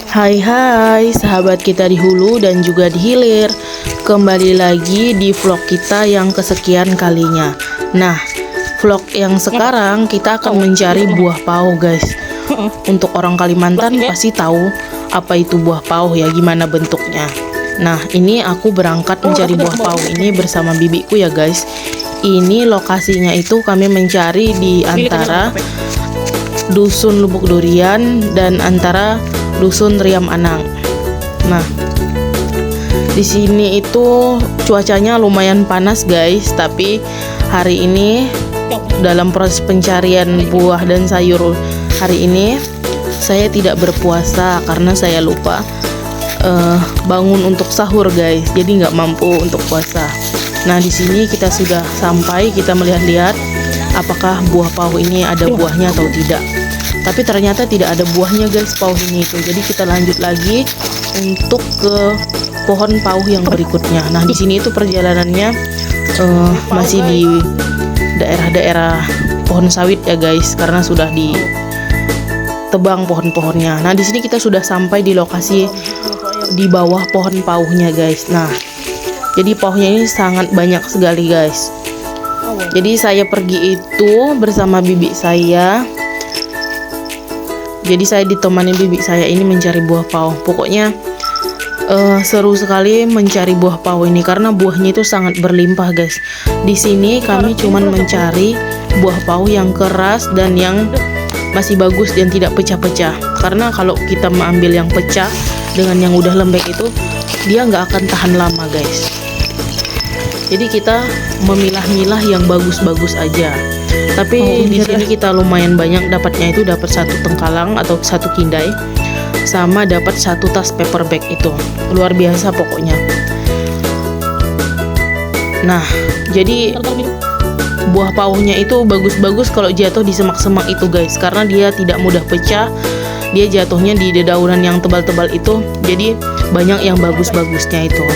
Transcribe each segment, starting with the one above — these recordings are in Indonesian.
Hai sahabat kita di hulu dan juga di hilir. Kembali lagi di vlog kita yang kesekian kalinya. Nah, vlog yang sekarang kita akan mencari buah pao, guys. Untuk orang Kalimantan pasti tahu apa itu buah pao ya, gimana bentuknya. Nah, ini aku berangkat mencari buah pao ini bersama bibiku ya, guys. Ini lokasinya itu kami mencari di antara Dusun Lubuk Durian dan antara Dusun Riam Anang. Nah, di sini itu cuacanya lumayan panas, guys. Tapi hari ini dalam proses pencarian buah dan sayur hari ini saya tidak berpuasa karena saya lupa bangun untuk sahur, guys. Jadi nggak mampu untuk puasa. Nah, di sini kita sudah sampai, kita melihat-lihat apakah buah pao ini ada buahnya atau tidak. Tapi ternyata tidak ada buahnya, guys, pao ini itu. Jadi kita lanjut lagi untuk ke pohon pao yang berikutnya. Nah, di sini itu perjalanannya masih di daerah-daerah pohon sawit ya, guys, karena sudah ditebang pohon-pohonnya. Nah, di sini kita sudah sampai di lokasi di bawah pohon pauhnya, guys. Nah, jadi pauhnya ini sangat banyak sekali, guys. Jadi saya pergi itu bersama bibi saya. Jadi saya ditemani bibi saya ini mencari buah pao. Pokoknya seru sekali mencari buah pao ini karena buahnya itu sangat berlimpah, guys. Di sini kami cuman mencari buah pao yang keras dan yang masih bagus dan tidak pecah-pecah. Karena kalau kita mengambil yang pecah dengan yang udah lembek itu, dia nggak akan tahan lama, guys. Jadi kita memilah-milah yang bagus-bagus aja. Tapi di sini kita lumayan banyak dapatnya, itu dapat satu tengkalang atau satu kindai, sama dapat satu tas paper bag. Itu luar biasa pokoknya. Nah, jadi buah paunya itu bagus-bagus kalau jatuh di semak-semak itu, guys, karena dia tidak mudah pecah. Dia jatuhnya di dedaunan yang tebal-tebal itu, jadi banyak yang bagus-bagusnya itu.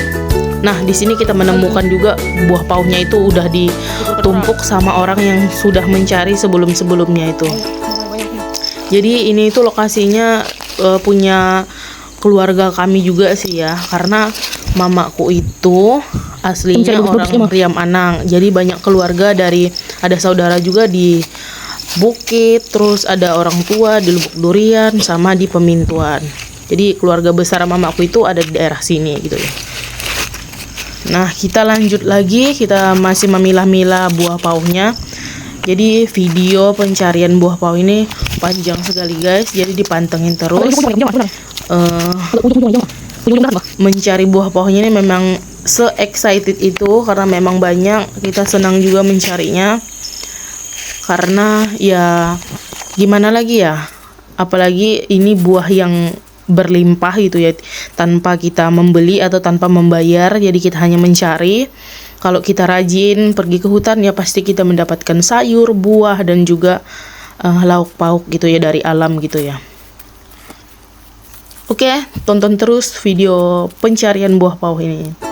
Nah, di sini kita menemukan juga buah paunya itu udah ditumpuk sama orang yang sudah mencari sebelum-sebelumnya itu. Jadi ini itu lokasinya punya keluarga kami juga sih ya, karena mamaku itu aslinya orang Riam Anang. Jadi banyak keluarga ada saudara juga di Bukit, terus ada orang tua di Lubuk Durian sama di Pemintuan. Jadi keluarga besar mamaku itu ada di daerah sini gitu ya. Nah, kita lanjut lagi, kita masih memilah-milah buah paunya. Jadi video pencarian buah pao ini panjang sekali, guys. Jadi dipantengin terus. Mencari buah paunya ini memang se-excited itu karena memang banyak. Kita senang juga mencarinya. Karena ya gimana lagi ya? Apalagi ini buah yang berlimpah gitu ya, tanpa kita membeli atau tanpa membayar. Jadi kita hanya mencari. Kalau kita rajin pergi ke hutan ya pasti kita mendapatkan sayur, buah, dan juga lauk pauk gitu ya dari alam gitu ya. Oke, tonton terus video pencarian buah pao ini.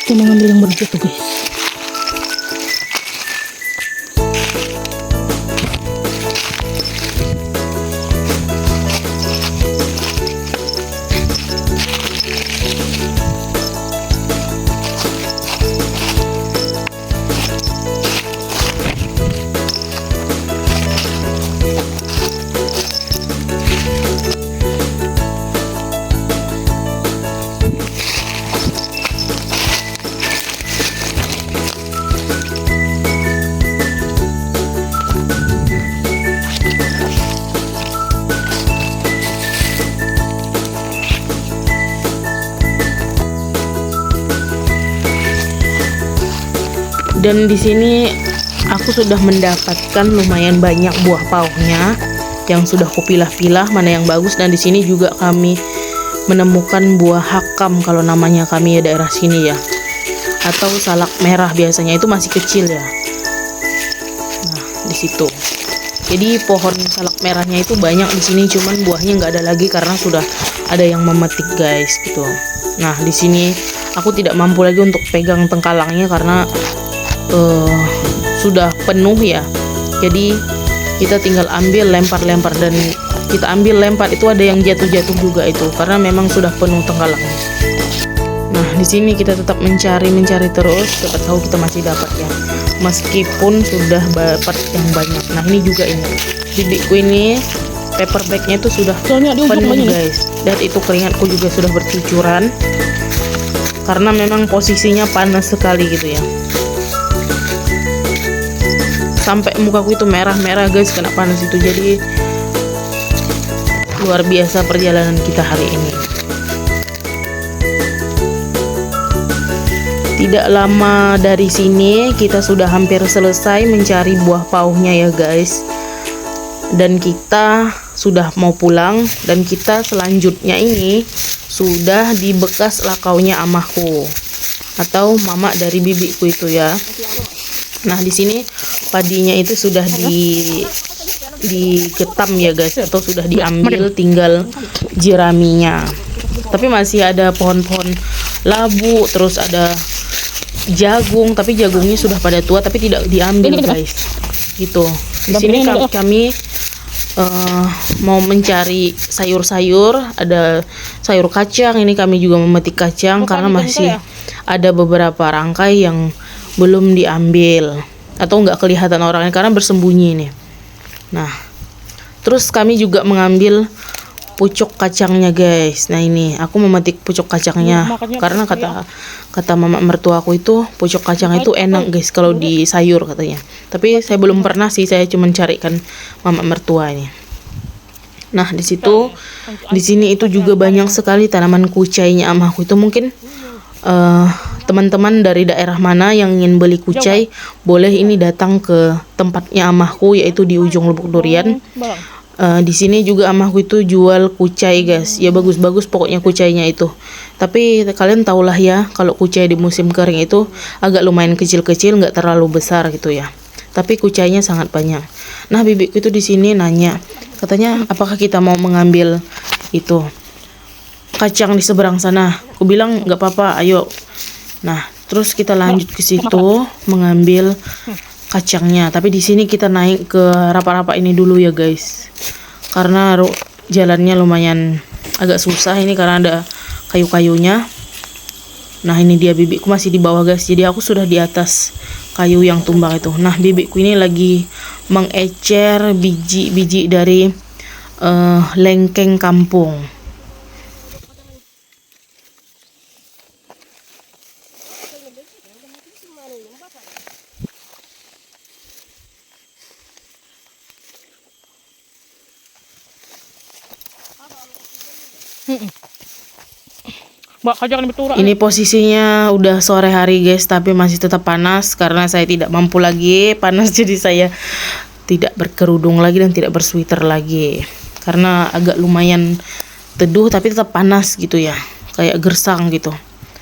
Kita mengambil yang berjatuh, guys. Dan di sini aku sudah mendapatkan lumayan banyak buah paunya yang sudah kupilah-pilah mana yang bagus. Dan di sini juga kami menemukan buah hakam kalau namanya kami ya daerah sini ya, atau salak merah biasanya, itu masih kecil ya. situ. Jadi pohon salak merahnya itu banyak di sini, cuman buahnya nggak ada lagi karena sudah ada yang memetik guys gitu. Nah di sini aku tidak mampu lagi untuk pegang tengkalangnya karena sudah penuh ya. Jadi kita tinggal ambil lempar-lempar, dan kita ambil lempar itu ada yang jatuh-jatuh juga itu karena memang sudah penuh tengkalangnya. Nah di sini kita tetap mencari terus, siapa tahu kita masih dapat ya, meskipun sudah dapat yang banyak. Nah ini juga ini bibitku ini paper bagnya itu sudah penuh guys, dan itu keringatku juga sudah bercucuran karena memang posisinya panas sekali gitu ya, sampai mukaku itu merah-merah guys kena panas itu. Jadi luar biasa perjalanan kita hari ini. Tidak lama dari sini kita sudah hampir selesai mencari buah pauhnya ya guys, dan kita sudah mau pulang, dan kita selanjutnya ini sudah di bekas lakaunya amahku atau mama dari bibiku itu ya. Nah di sini padinya itu sudah digetam ya guys, atau sudah diambil, tinggal jeraminya. Tapi masih ada pohon-pohon labu, terus ada jagung, tapi jagungnya sudah pada tua tapi tidak diambil guys gitu. Di sini kami mau mencari sayur-sayur, ada sayur kacang. Ini kami juga memetik kacang karena masih ada beberapa rangkai yang belum diambil atau nggak kelihatan orangnya karena bersembunyi nih. Nah terus kami juga mengambil pucuk kacangnya guys. Nah ini aku memetik pucuk kacangnya karena kata mama mertuaku itu pucuk kacang itu enak guys kalau di sayur katanya. Tapi saya belum pernah sih, saya cuma carikan mama mertua ini. Nah di situ, di sini itu juga banyak sekali tanaman kucainya amahku itu. Mungkin teman-teman dari daerah mana yang ingin beli kucai boleh ini datang ke tempatnya amahku, yaitu di ujung Lubuk Durian. Di sini juga amahku itu jual kucai guys, ya bagus-bagus pokoknya kucainya itu. Tapi kalian tahulah ya, kalau kucai di musim kering itu agak lumayan kecil-kecil, nggak terlalu besar gitu ya. Tapi kucainya sangat banyak. Nah bibiku itu di sini nanya, katanya apakah kita mau mengambil itu kacang di seberang sana. Aku bilang nggak apa-apa, ayo. Nah terus kita lanjut ke situ mengambil kacangnya. Tapi di sini kita naik ke rapak-rapak ini dulu ya guys, karena jalannya lumayan agak susah ini karena ada kayu-kayunya. Nah ini dia bibikku masih di bawah guys, jadi aku sudah di atas kayu yang tumbang itu. Nah bibikku ini lagi mengecer biji-biji dari lengkeng kampung. Ini posisinya udah sore hari guys, tapi masih tetap panas karena saya tidak mampu lagi panas, jadi saya tidak berkerudung lagi dan tidak bersweater lagi karena agak lumayan teduh tapi tetap panas gitu ya, kayak gersang gitu.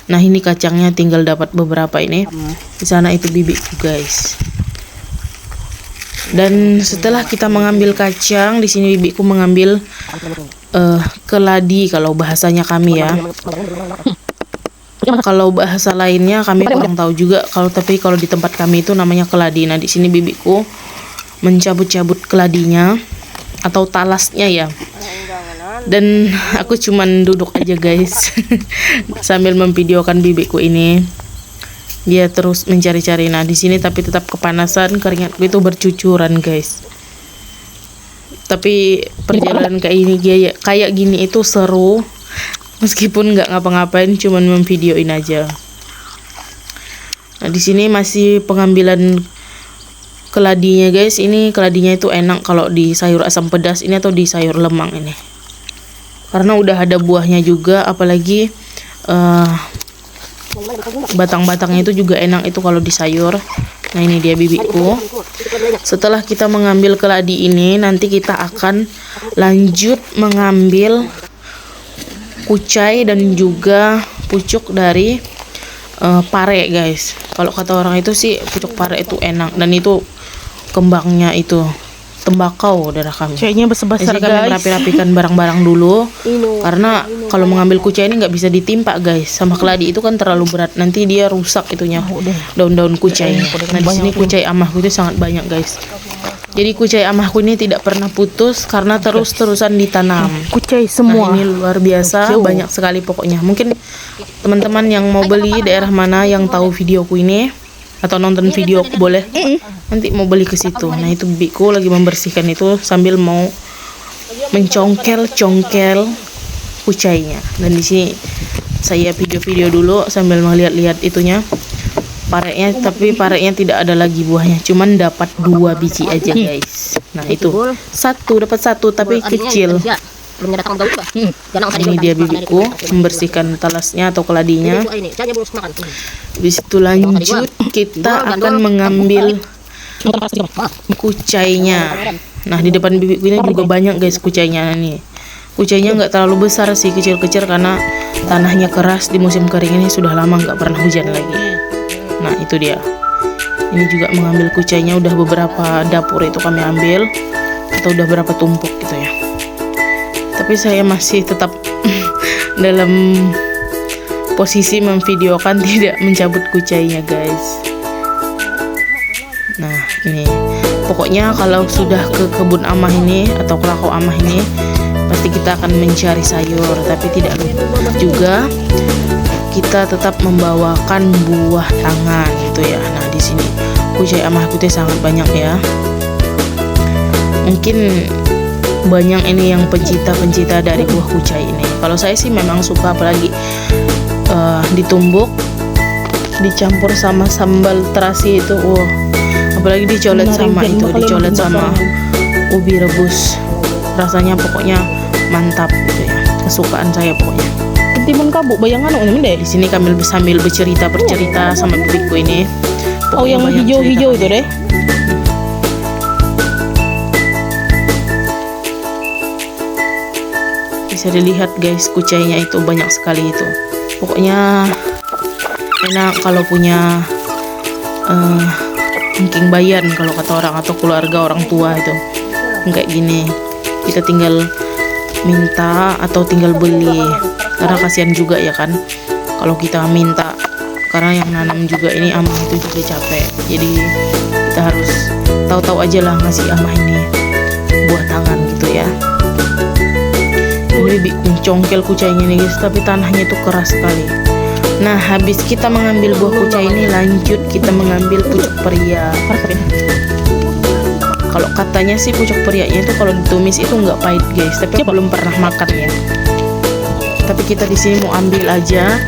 Nah ini kacangnya tinggal dapat beberapa ini. Di sana itu bibitku guys. Dan setelah kita mengambil kacang, di sini bibiku mengambil keladi kalau bahasanya kami ya. Kalau bahasa lainnya kami kurang tahu juga. Tapi kalau di tempat kami itu namanya keladi. Nah di sini bibiku mencabut-cabut keladinya atau talasnya ya. Dan aku cuman duduk aja guys sambil memvideokan bibiku ini. Dia terus mencari-cari. Nah di sini tapi tetap kepanasan, keringatku itu bercucuran guys. Tapi perjalanan kayak gini itu seru, meskipun nggak ngapa-ngapain, cuman memvideoin aja. Nah di sini masih pengambilan keladinya guys. Ini keladinya itu enak kalau di sayur asam pedas ini atau di sayur lemang ini, karena udah ada buahnya juga, apalagi batang-batangnya itu juga enak itu kalau di sayur. Nah ini dia bibitku. Setelah kita mengambil keladi ini, nanti kita akan lanjut mengambil kucai dan juga pucuk dari pare guys. Kalau kata orang itu sih pucuk pare itu enak, dan itu kembangnya itu tembakau darah kami. Kucainya besar-besar Jadi kami guys. merapi-rapikan barang-barang dulu, karena kalau mengambil kucai ini nggak bisa ditimpa guys, sama keladi itu kan terlalu berat, nanti dia rusak itunya daun-daun kucainya. Nah di sini kucai amahku itu sangat banyak guys. Jadi kucai amahku ini tidak pernah putus karena terus-terusan ditanam. Kucai semua. Nah, ini luar biasa, banyak sekali pokoknya. Mungkin teman-teman yang mau beli daerah mana yang tahu videoku ini atau nonton videoku boleh nanti mau beli ke situ. Nah itu bibiku lagi membersihkan itu sambil mau mencongkel kucainya. Dan di sini saya video-video dulu sambil melihat-lihat itunya pareknya, tapi pareknya tidak ada lagi buahnya, cuman dapat 2 biji aja guys. Nah itu dapat satu tapi kecil. Ini dia bibiku membersihkan talasnya atau keladinya. Habis itu lanjut kita akan mengambil kucainya. Nah di depan bibiku ini juga banyak guys kucainya nih. Kucainya nggak terlalu besar sih, kecil-kecil karena tanahnya keras di musim kering ini, sudah lama nggak pernah hujan lagi. Nah itu dia. Ini juga mengambil kucainya, udah beberapa dapur itu kami ambil atau udah berapa tumpuk gitu ya. Tapi saya masih tetap dalam posisi memvideokan, tidak mencabut kucainya guys. Nah ini pokoknya kalau sudah ke kebun amah ini atau kelakau amah ini pasti kita akan mencari sayur, tapi tidak lupa juga kita tetap membawakan buah tangan gitu ya. Nah di sini kucai amahku itu sangat banyak ya. Mungkin banyak ini yang pencinta dari buah kucai ini. Kalau saya sih memang suka, apalagi ditumbuk dicampur sama sambal terasi itu, apalagi dicolet sama itu, dicolet sama ubi rebus, rasanya pokoknya mantap gitu ya, kesukaan saya pokoknya. Timun kabuk bayangan deh. Di sini kami sambil bercerita sama bibiku ini. Oh yang hijau-hijau itu deh. Bisa dilihat guys, kucainya itu banyak sekali itu. Pokoknya enak kalau punya engking bayan kalau kata orang, atau keluarga orang tua itu kayak gini. Kita tinggal minta atau tinggal beli, karena kasihan juga ya kan kalau kita minta, karena yang nanam juga ini amah itu juga capek. Jadi kita harus tahu-tahu aja lah ngasih amah ini buah tangan gitu ya. Ini congkel kucainya nih guys, tapi tanahnya itu keras sekali. Nah habis kita mengambil buah kucai ini, lanjut kita mengambil pucuk pria. Kalau katanya sih pucuk periaknya itu kalau ditumis itu nggak pahit guys, tapi belum pernah makan ya. Tapi kita di sini mau ambil aja,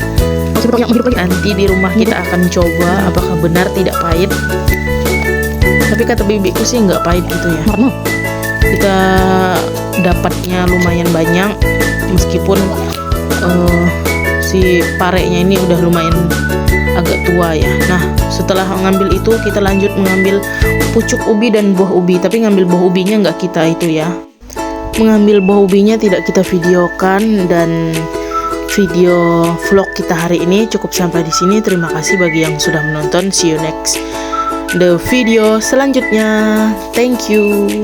nanti di rumah kita akan coba apakah benar tidak pahit. Tapi kata bibiku sih nggak pahit gitu ya. Kita dapatnya lumayan banyak, meskipun si pareknya ini udah lumayan agak tua ya. Nah setelah mengambil itu kita lanjut mengambil pucuk ubi dan buah ubi, tapi ngambil buah ubinya nggak kita itu ya. Mengambil buah ubinya tidak kita videokan, dan video vlog kita hari ini cukup sampai di sini. Terima kasih bagi yang sudah menonton. See you next the video selanjutnya. Thank you.